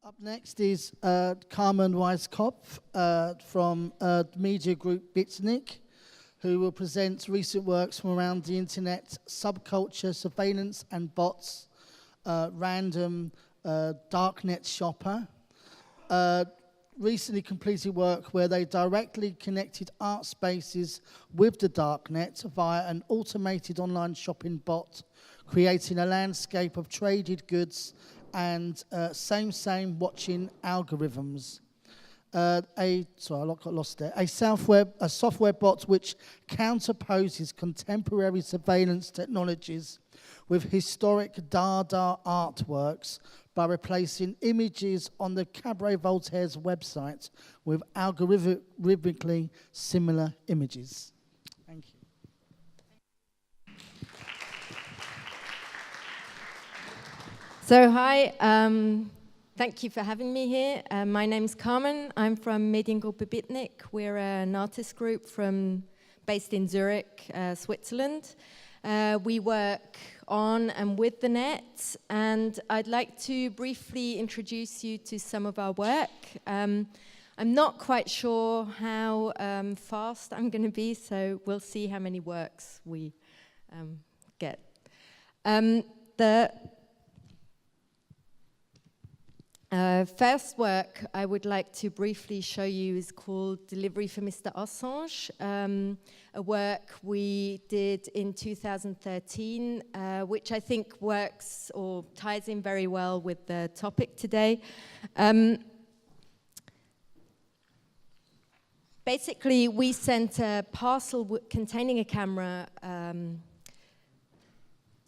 Up next is Carmen Weisskopf from Mediengruppe Bitnik, who will present recent works from around the internet, subculture, surveillance and bots, random Darknet shopper. Recently completed work where they directly connected art spaces with the Darknet via an automated online shopping bot, creating a landscape of traded goods and same watching algorithms. I got lost there. A software bot which counterposes contemporary surveillance technologies with historic Dada artworks by replacing images on the Cabaret Voltaire's website with algorithmically similar images. Thank you. So hi, thank you for having me here. My name's Carmen. I'm from Mediengruppe Bitnik. We're an artist group based in Zurich, Switzerland. We work on and with the net, and I'd like to briefly introduce you to some of our work. I'm not quite sure how fast I'm going to be, so we'll see how many works we get. The first work I would like to briefly show you is called Delivery for Mr. Assange, a work we did in 2013, which I think works or ties in very well with the topic today. Basically, we sent a parcel containing a camera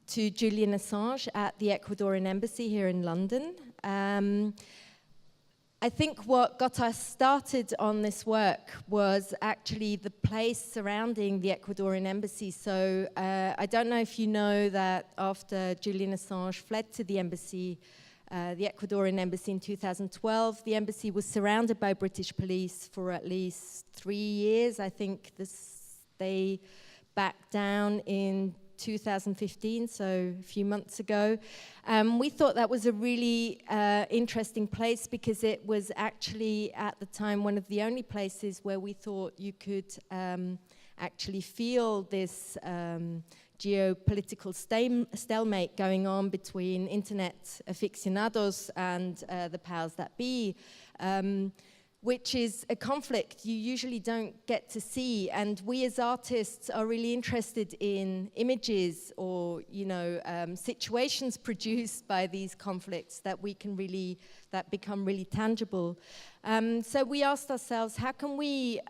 to Julian Assange at the Ecuadorian embassy here in London. I think what got us started on this work was actually the place surrounding the Ecuadorian embassy. So I don't know if you know that after Julian Assange fled to the embassy, the Ecuadorian embassy in 2012, the embassy was surrounded by British police for at least 3 years. I think they backed down in 2015, so a few months ago. We thought that was a really interesting place because it was actually at the time one of the only places where we thought you could actually feel this geopolitical stalemate going on between internet aficionados and the powers that be, which is a conflict you usually don't get to see. And we as artists are really interested in images or, situations produced by these conflicts that become really tangible. So we asked ourselves, how can we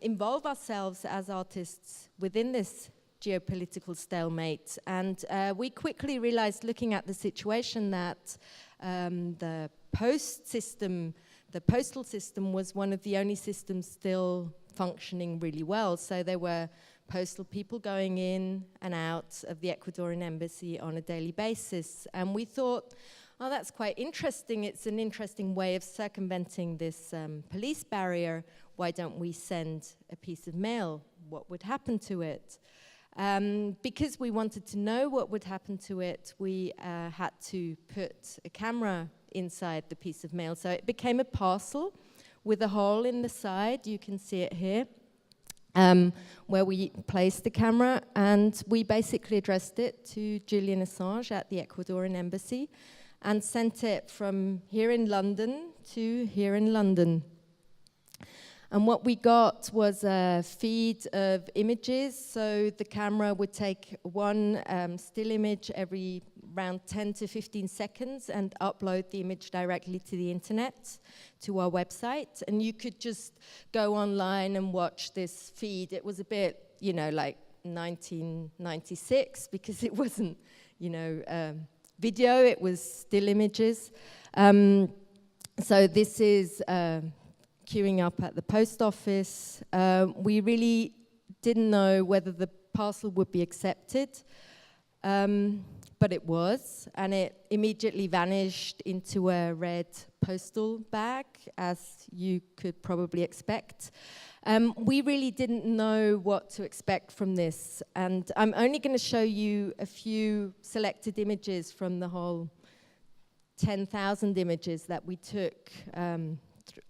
involve ourselves as artists within this geopolitical stalemate? And we quickly realized, looking at the situation, that the postal system was one of the only systems still functioning really well. So there were postal people going in and out of the Ecuadorian embassy on a daily basis. And we thought, oh, that's quite interesting. It's an interesting way of circumventing this police barrier. Why don't we send a piece of mail? What would happen to it? Because we wanted to know what would happen to it, we had to put a camera inside the piece of mail. So it became a parcel with a hole in the side. You can see it here, where we placed the camera, and we basically addressed it to Julian Assange at the Ecuadorian embassy and sent it from here in London to here in London. And what we got was a feed of images. So the camera would take one still image every around 10 to 15 seconds and upload the image directly to the internet, to our website. And you could just go online and watch this feed. It was a bit, like 1996, because it wasn't, video, it was still images. So this is queuing up at the post office. We really didn't know whether the parcel would be accepted, but it was, and it immediately vanished into a red postal bag, as you could probably expect. We really didn't know what to expect from this, and I'm only going to show you a few selected images from the whole 10,000 images that we took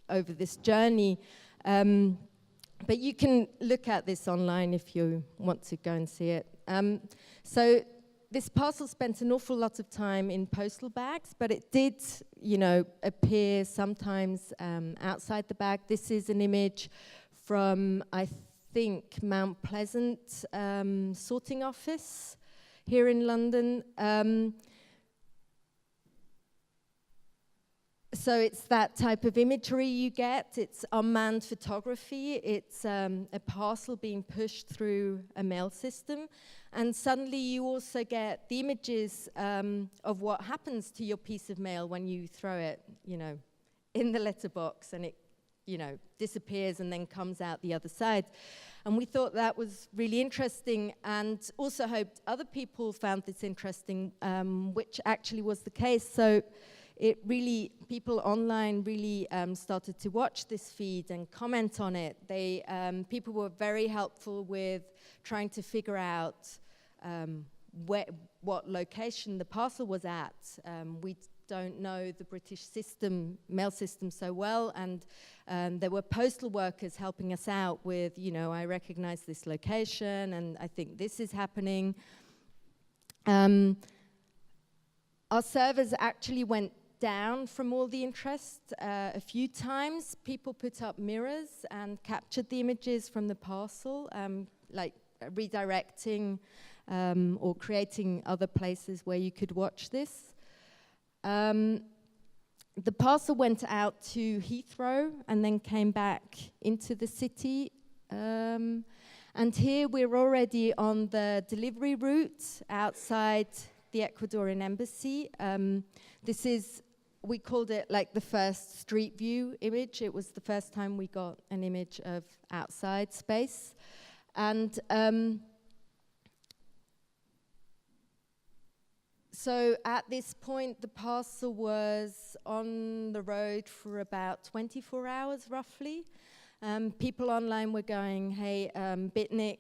over this journey. But you can look at this online if you want to go and see it. So this parcel spent an awful lot of time in postal bags, but it did, appear sometimes outside the bag. This is an image from, I think, Mount Pleasant sorting office here in London. So it's that type of imagery you get. It's unmanned photography. It's a parcel being pushed through a mail system. And suddenly you also get the images of what happens to your piece of mail when you throw it, in the letterbox, and it, disappears and then comes out the other side. And we thought that was really interesting, and also hoped other people found this interesting, which actually was the case. So people online really started to watch this feed and comment on it. People were very helpful with trying to figure out what location the parcel was at. We don't know the British mail system so well, and there were postal workers helping us out with, I recognize this location, and I think this is happening. Our servers actually went down from all the interest a few times. People put up mirrors and captured the images from the parcel, like redirecting or creating other places where you could watch this. The parcel went out to Heathrow and then came back into the city. And here we're already on the delivery route outside the Ecuadorian embassy. We called it like the first street view image. It was the first time we got an image of outside space. And so at this point, the parcel was on the road for about 24 hours, roughly. People online were going, hey, Bitnik,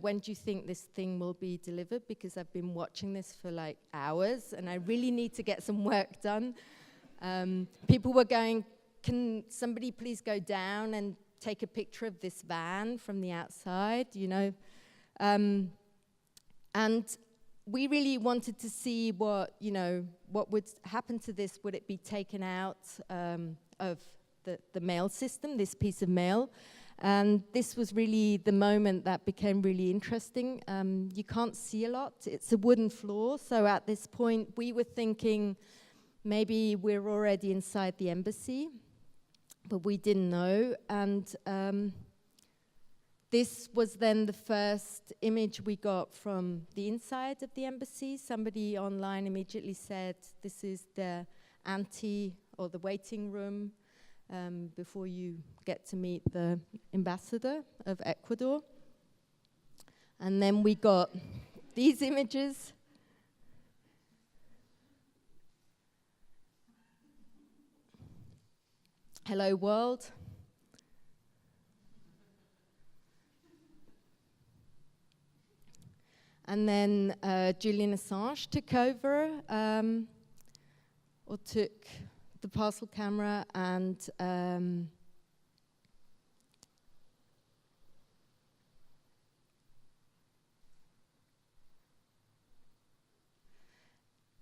when do you think this thing will be delivered? Because I've been watching this for like hours, and I really need to get some work done. People were going, can somebody please go down and take a picture of this van from the outside, And we really wanted to see what would happen to this. Would it be taken out of the mail system, this piece of mail? And this was really the moment that became really interesting. You can't see a lot. It's a wooden floor. So at this point, we were thinking, maybe we're already inside the embassy, but we didn't know. And this was then the first image we got from the inside of the embassy. Somebody online immediately said, this is the ante or the waiting room before you get to meet the ambassador of Ecuador. And then we got these images. Hello world. And then Julian Assange took over, or took the parcel camera and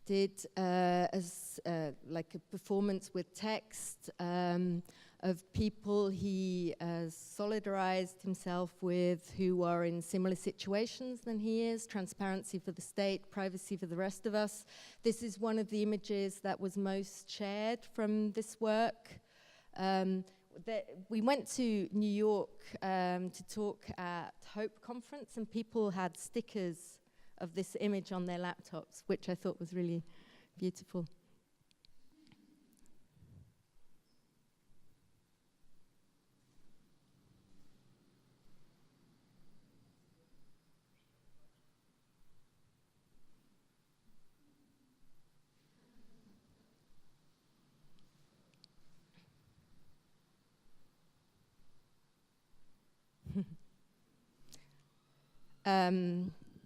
did like a performance with text of people he solidarized himself with who are in similar situations than he is, transparency for the state, privacy for the rest of us. This is one of the images that was most shared from this work. We went to New York to talk at Hope Conference, and people had stickers of this image on their laptops, which I thought was really beautiful.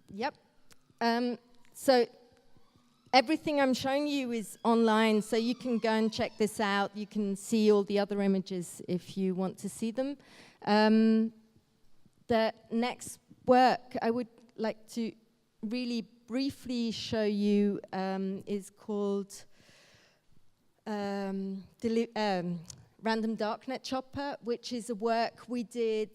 Yep. So everything I'm showing you is online, so you can go and check this out. You can see all the other images if you want to see them. The next work I would like to really briefly show you is called Random Darknet Chopper, which is a work we did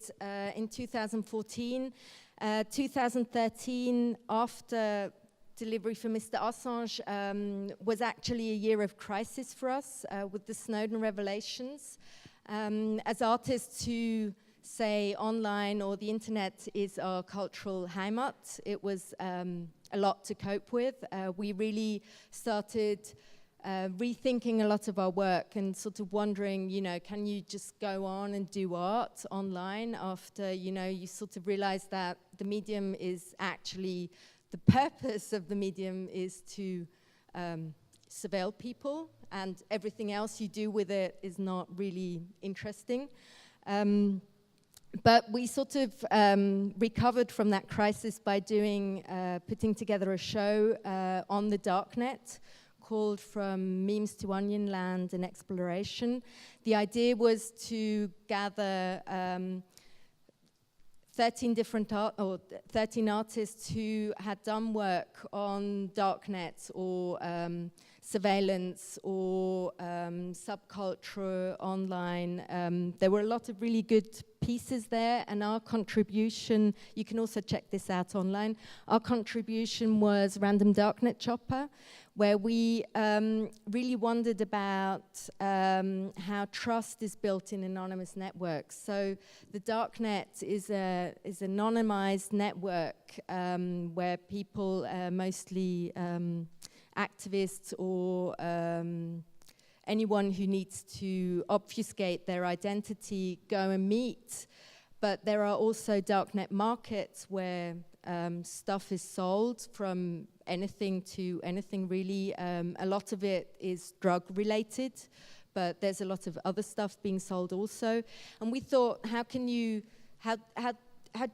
in 2014. 2013, after delivery for Mr. Assange, was actually a year of crisis for us with the Snowden revelations. As artists who say online or the internet is our cultural Heimat, it was a lot to cope with. We really started rethinking a lot of our work and sort of wondering, can you just go on and do art online after, you sort of realize that the medium is actually, the purpose of the medium is to surveil people, and everything else you do with it is not really interesting. But we sort of recovered from that crisis by putting together a show on the Darknet called From Memes to Onion Land, an Exploration. The idea was to gather 13 artists who had done work on Darknet or surveillance or subculture online. There were a lot of really good pieces there, and our contribution, you can also check this out online, our contribution was Random Darknet Chopper, where we really wondered about how trust is built in anonymous networks. So the Darknet is an anonymized network where people, mostly activists or anyone who needs to obfuscate their identity, go and meet. But there are also Darknet markets where stuff is sold, from anything to anything really. A lot of it is drug related, but there's a lot of other stuff being sold also. And we thought, how do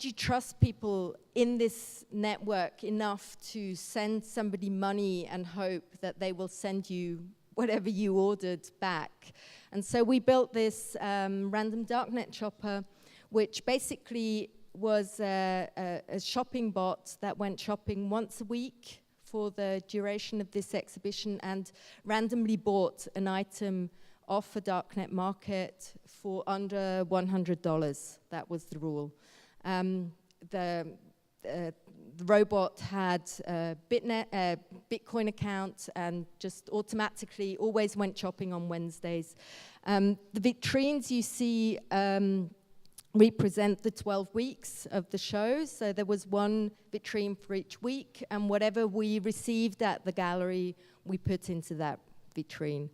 you trust people in this network enough to send somebody money and hope that they will send you whatever you ordered back? And so we built this Random Darknet Chopper, which basically was a shopping bot that went shopping once a week for the duration of this exhibition and randomly bought an item off a Darknet market for under $100. That was the rule. The robot had a Bitcoin account and just automatically always went shopping on Wednesdays. The vitrines you see represent the 12 weeks of the show. So there was one vitrine for each week, and whatever we received at the gallery, we put into that vitrine.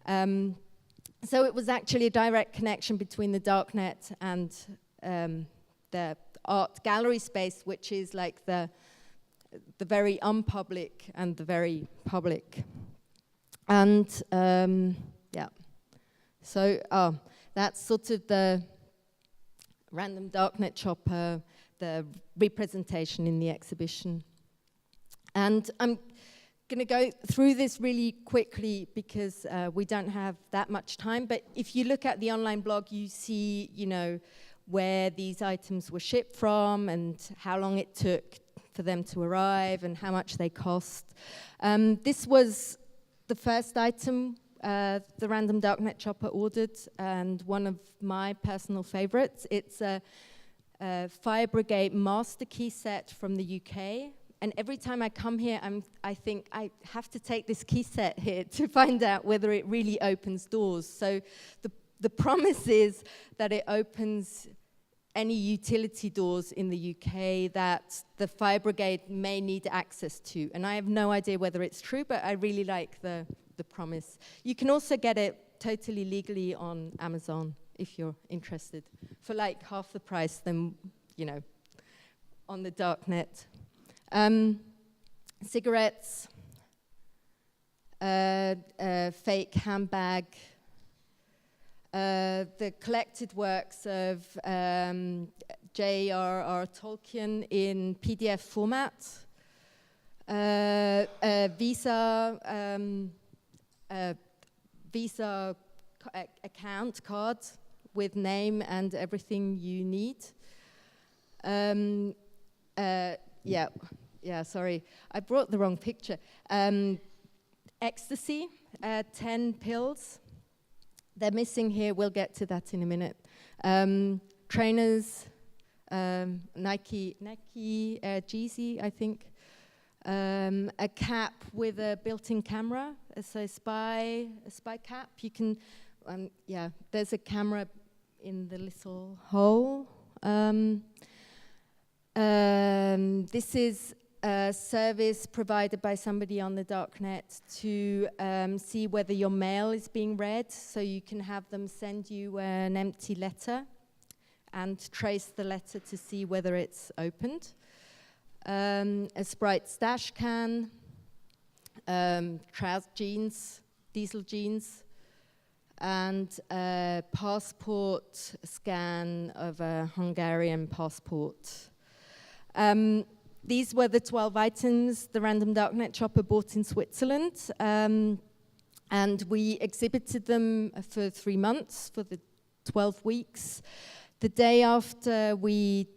So it was actually a direct connection between the Darknet and the art gallery space, which is like the very unpublic and the very public. And yeah, so that's sort of the Random Darknet Chopper, the representation in the exhibition. And I'm going to go through this really quickly because we don't have that much time. But if you look at the online blog, you see, where these items were shipped from and how long it took for them to arrive and how much they cost. This was the first item the Random Darknet Chopper ordered, and one of my personal favorites. It's a Fire Brigade master key set from the UK. And every time I come here, I think I have to take this key set here to find out whether it really opens doors. So the promise is that it opens any utility doors in the UK that the fire brigade may need access to. And I have no idea whether it's true, but I really like the promise. You can also get it totally legally on Amazon if you're interested, for like half the price than, on the Darknet. Cigarettes, fake handbag, the collected works of J.R.R. Tolkien in PDF format, Visa account card with name and everything you need. Sorry, I brought the wrong picture. Ecstasy, 10 pills. They're missing here, we'll get to that in a minute. Trainers, Nike Jeezy, I think. A cap with a built-in camera, so a spy cap. You can, there's a camera in the little hole. This is a service provided by somebody on the Darknet to see whether your mail is being read, so you can have them send you an empty letter and trace the letter to see whether it's opened. A Sprite stash can, trouser jeans, diesel jeans, and a passport scan of a Hungarian passport. These were the 12 items the random Darknet shopper bought in Switzerland, and we exhibited them for 3 months, for the 12 weeks. The day after we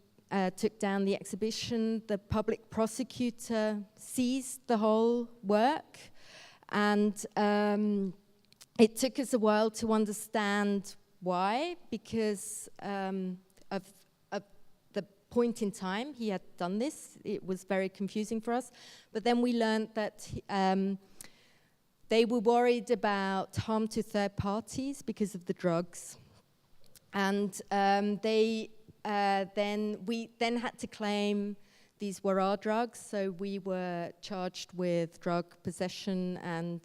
took down the exhibition, the public prosecutor seized the whole work, and it took us a while to understand why, because of the point in time he had done this. It was very confusing for us. But then we learned that they were worried about harm to third parties because of the drugs. And we then had to claim these were our drugs, so we were charged with drug possession and,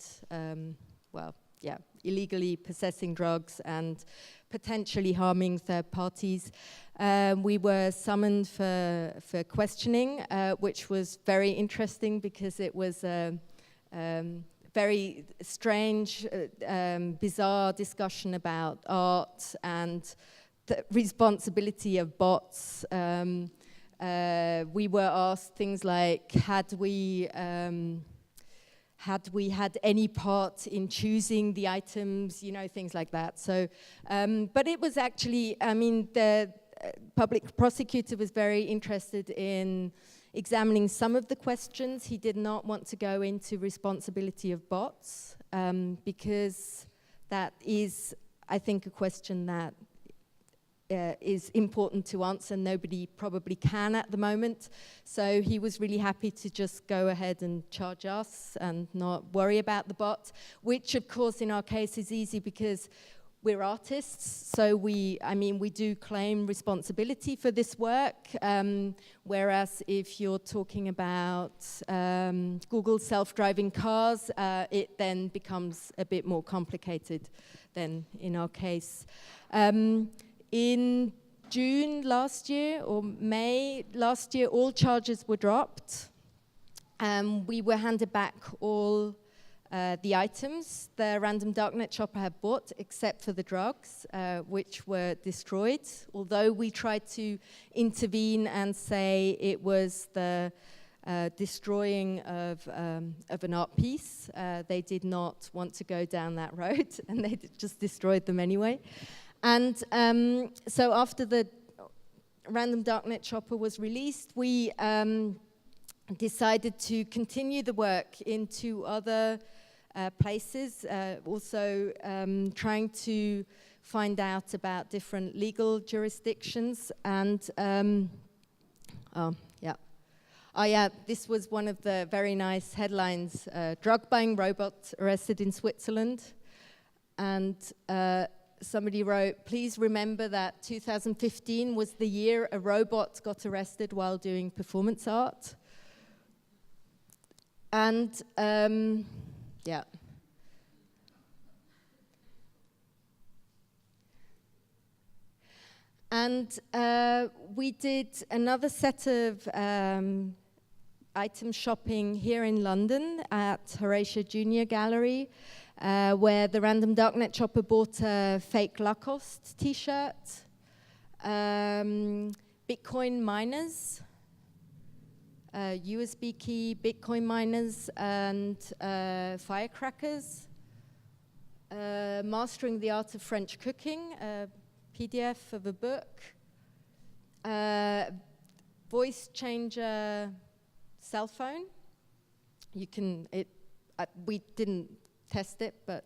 illegally possessing drugs and potentially harming third parties. We were summoned for questioning, which was very interesting because it was a very strange, bizarre discussion about art and the responsibility of bots. We were asked things like, had we had any part in choosing the items, things like that. So, but it was actually, the public prosecutor was very interested in examining some of the questions. He did not want to go into responsibility of bots, because that is, I think, a question that is important to answer. Nobody probably can at the moment. So he was really happy to just go ahead and charge us and not worry about the bot, which of course in our case is easy because we're artists. So we do claim responsibility for this work. Whereas if you're talking about Google self-driving cars, it then becomes a bit more complicated than in our case. In June last year or May last year, all charges were dropped. We were handed back all the items the random Darknet shopper had bought, except for the drugs, which were destroyed. Although we tried to intervene and say it was the destroying of an art piece, they did not want to go down that road, and they just destroyed them anyway. And so after the random Darknet shopper was released, we decided to continue the work into other places, also trying to find out about different legal jurisdictions. And this was one of the very nice headlines: drug buying robot arrested in Switzerland. And somebody wrote, please remember that 2015 was the year a robot got arrested while doing performance art. And And we did another set of item shopping here in London at Horatio Junior Gallery, where the random Darknet shopper bought a fake Lacoste t-shirt, Bitcoin miners, USB key, Bitcoin miners, and firecrackers. Mastering the Art of French Cooking, a PDF of a book. Voice changer cell phone. You can, we didn't test it, but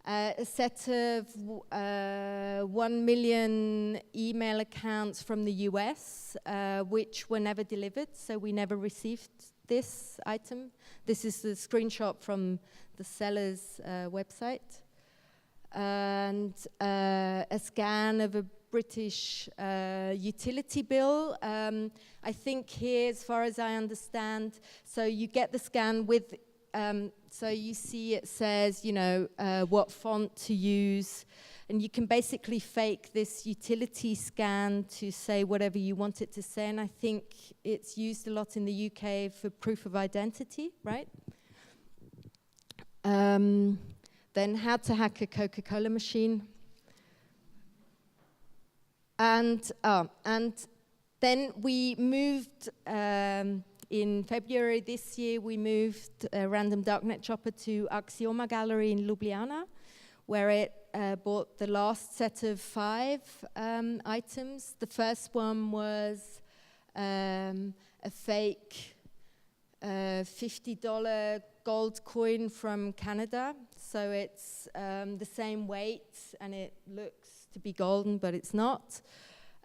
a set of 1 million email accounts from the US, which were never delivered, so we never received this item. This is the screenshot from the seller's website. And a scan of a British utility bill. I think here, as far as I understand, so you get the scan with, so you see it says, you know, what font to use, and you can basically fake this utility scan to say whatever you want it to say, and I think it's used a lot in the UK for proof of identity, right? Then how to hack a Coca-Cola machine. And then we moved, in February this year, we moved a random Darknet shopper to Axioma Gallery in Ljubljana, where it bought the last set of 5 items. The first one was a fake $50 gold coin from Canada. So it's the same weight and it looks to be golden, but it's not.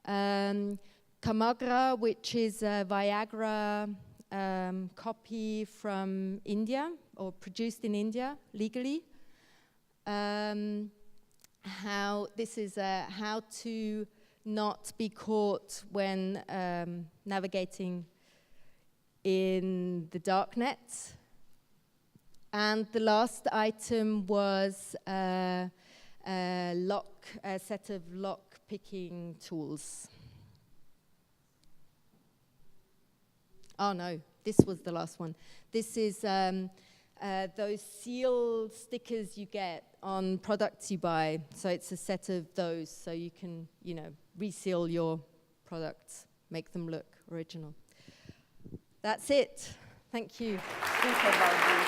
Kamagra, which is a Viagra copy from India, or produced in India legally. How to not be caught when navigating in the Darknet. And the last item was a set of lock-picking tools. Oh no, this was the last one. This is those seal stickers you get on products you buy. So it's a set of those, so you can, you know, reseal your products, make them look original. That's it. Thank you. Think about this.